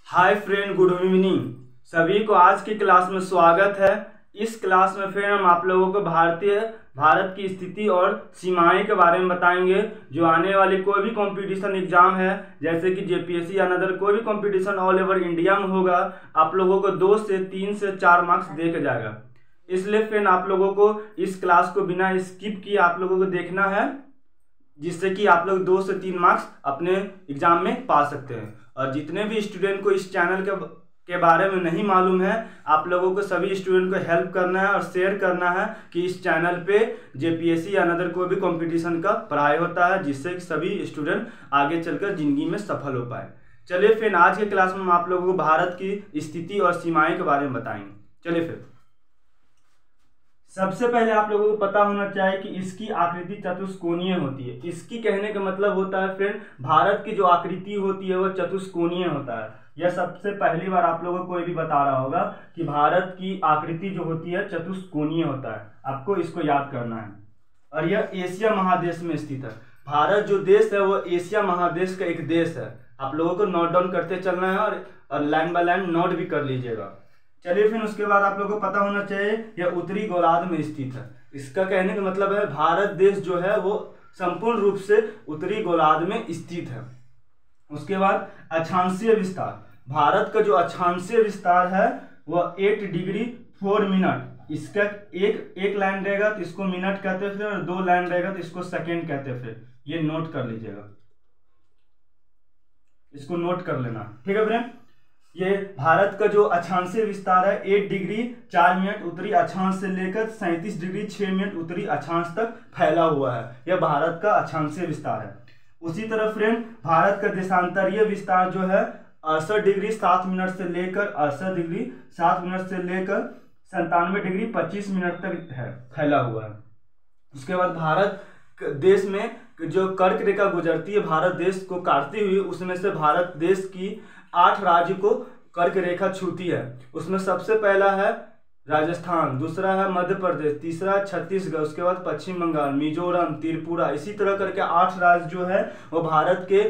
Hi friend, good evening. सभी को आज की क्लास में स्वागत है। इस क्लास में फ्रेंड हम आप लोगों को भारत की स्थिति और सीमाएं के बारे में बताएंगे। जो आने वाली कोई भी कंपटीशन एग्जाम है, जैसे कि जेपीएससी या अदर कोई भी कंपटीशन ऑल ओवर इंडिया में होगा, आप लोगों को 2 से 3 से 4 मार्क्स दे के जाएगा। इसलिए फ्रेंड आप लोगों को इस क्लास को बिना स्किप किए आप लोगों को देखना है, जिससे कि आप लोग 2 से 3 मार्क्स अपने एग्जाम में पा सकते हैं। और जितने भी स्टूडेंट को इस चैनल के बारे में नहीं मालूम है, आप लोगों को सभी स्टूडेंट को हेल्प करना है और शेयर करना है कि इस चैनल पे जेपीएससी या अदर कोई भी कंपटीशन का पढ़ाई होता है, जिससे कि सभी स्टूडेंट आगे चलकर जिंदगी में सफल हो पाए। चलिए फिर आज के क्लास में हम आप लोगों को भारत की स्थिति और सीमाएं के बारे में बताएंगे। चलिए फिर सबसे पहले आप लोगों को पता होना चाहिए कि इसकी आकृति चतुष्कोणीय होती है। इसकी कहने का मतलब होता है फ्रेंड, भारत की जो आकृति होती है वह चतुष्कोणीय होता है। यह सबसे पहली बार आप लोगों को कोई भी बता रहा होगा कि भारत की आकृति जो होती है चतुष्कोणीय होता है। आपको इसको याद करना है। और यह एशिया महादेश में स्थित है। भारत जो देश है वह एशिया महादेश का एक देश है। आप लोगों को नोट डाउन करते चलना है और लाइन बाय लाइन नोट भी कर लीजिएगा। चलिए फिर उसके बाद आप लोगों को पता होना चाहिए यह उत्तरी गोलार्ध में स्थित है। इसका कहने का मतलब है भारत देश जो है वो संपूर्ण रूप से उत्तरी गोलार्ध में स्थित है। उसके बाद अक्षांशीय विस्तार, भारत का जो अक्षांशीय विस्तार है वह 8 डिग्री 4 मिनट। इसका एक लाइन रहेगा तो इसको मिनट कहते हैं, और 2 लाइन रहेगा तो इसको सेकेंड कहते हैं। फिर ये नोट कर लीजिएगा, इसको नोट कर लेना, ठीक है फ्रेंड। ये भारत का जो अक्षांशीय विस्तार है 8 डिग्री 4 मिनट उत्तरी अक्षांश से लेकर 37 डिग्री 6 मिनट उत्तरी अक्षांश तक फैला हुआ है। यह भारत का अक्षांशीय विस्तार है। उसी तरह फ्रेंड भारत का देशांतरीय विस्तार जो है 68 डिग्री 7 मिनट से लेकर 97 डिग्री 25 मिनट तक है, फैला हुआ है। उसके बाद भारत देश में जो कर्क रेखा गुजरती है भारत देश को काटती हुई, उसमें से भारत देश की 8 राज्य को कर्क रेखा छूती है। उसमें सबसे पहला है राजस्थान, दूसरा है मध्य प्रदेश, तीसरा छत्तीसगढ़, उसके बाद पश्चिम बंगाल, मिजोरम, त्रिपुरा, इसी तरह करके 8 राज्य जो है वो भारत के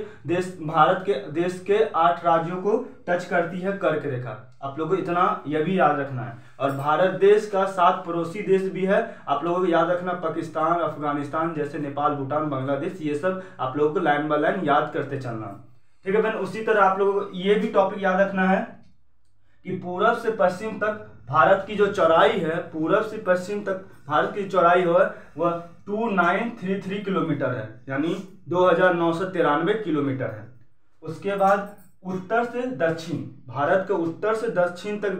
देश के 8 राज्यों को टच करती है कर्क रेखा। आप लोगों को इतना यह भी याद रखना है। और भारत देश का 7 पड़ोसी देश भी है, आप लोगों को याद रखना, पाकिस्तान, अफगानिस्तान, जैसे नेपाल, भूटान, बांग्लादेश, ये सब आप लोगों को लाइन बाय लाइन याद करते चलना, ठीक है फ्रेंड। उसी तरह आप लोगों को ये भी टॉपिक याद रखना है कि पूरब से पश्चिम तक भारत की जो चौड़ाई है, पूरब से पश्चिम तक भारत की चौड़ाई है वह 2933 किलोमीटर है, यानी 2993 किलोमीटर है। उसके बाद उत्तर से दक्षिण, भारत के उत्तर से दक्षिण तक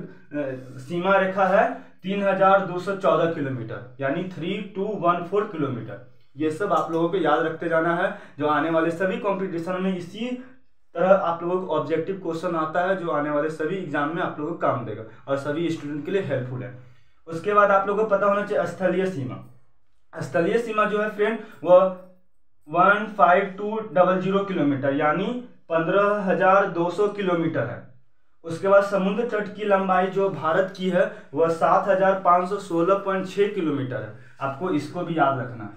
सीमा रेखा है 3214 किलोमीटर, यानी 3214 किलोमीटर। ये सब आप लोगों को याद रखते जाना है। जो आने वाले सभी कॉम्पिटिशन में इसी तरह आप लोगों को ऑब्जेक्टिव क्वेश्चन आता है, जो आने वाले सभी एग्जाम में आप लोगों को काम देगा और सभी स्टूडेंट के लिए हेल्पफुल है। उसके बाद आप लोगों को पता होना चाहिए स्थलीय सीमा। स्थलीय सीमा जो है फ्रेंड वह 15200 किलोमीटर, यानी 15200 किलोमीटर है। उसके बाद समुद्र तट की लंबाई जो भारत की है वह 7516.6 किलोमीटर है। आपको इसको भी याद रखना है,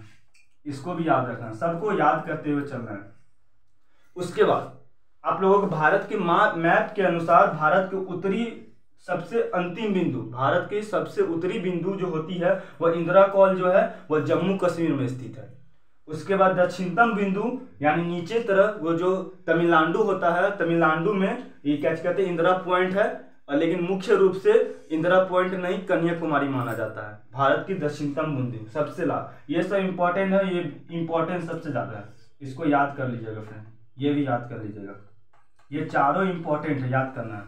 इसको भी याद रखना है, सबको याद करते हुए चलना है। उसके बाद आप लोगों को भारत के मैप के अनुसार भारत के उत्तरी सबसे अंतिम बिंदु, भारत के सबसे उत्तरी बिंदु जो होती है वह इंदिरा कॉल जो है वह जम्मू कश्मीर में स्थित है। उसके बाद दक्षिणतम बिंदु यानी नीचे तरफ वो जो तमिलनाडु होता है, तमिलनाडु में ये क्या कहते हैं, इंदिरा पॉइंट है, लेकिन मुख्य रूप से इंदिरा पॉइंट नहीं, कन्याकुमारी माना जाता है भारत की दक्षिणतम बिंदु सबसे लाभ। ये सब इंपॉर्टेंट है, ये इंपॉर्टेंट सबसे ज्यादा है, इसको याद कर लीजिएगा फ्रेंड, ये भी याद कर लीजिएगा, ये चारों इंपॉर्टेंट है, याद करना है।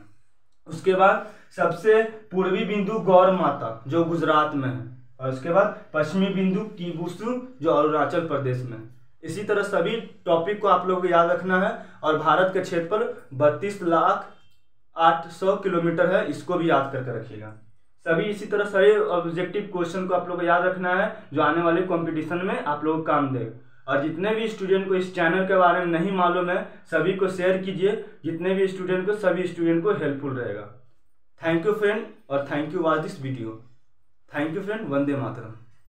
उसके बाद सबसे पूर्वी बिंदु गौर माता जो गुजरात में है, और उसके बाद पश्चिमी बिंदु किबुसु जो अरुणाचल प्रदेश में। इसी तरह सभी टॉपिक को आप लोगों को याद रखना है। और भारत का क्षेत्रफल 32,08,000 किलोमीटर है, इसको भी याद करके रखिएगा। सभी इसी तरह सभी ऑब्जेक्टिव क्वेश्चन को आप लोगों को याद रखना है, जो आने वाले कंपटीशन में आप लोगों को काम देगा। और जितने भी स्टूडेंट को इस चैनल के बारे में नहीं मालूम है, सभी को शेयर कीजिए, जितने भी स्टूडेंट को, सभी स्टूडेंट को हेल्पफुल रहेगा। थैंक यू फ्रेंड, और thank you watch this video. Thank you friend, Vande Mataram.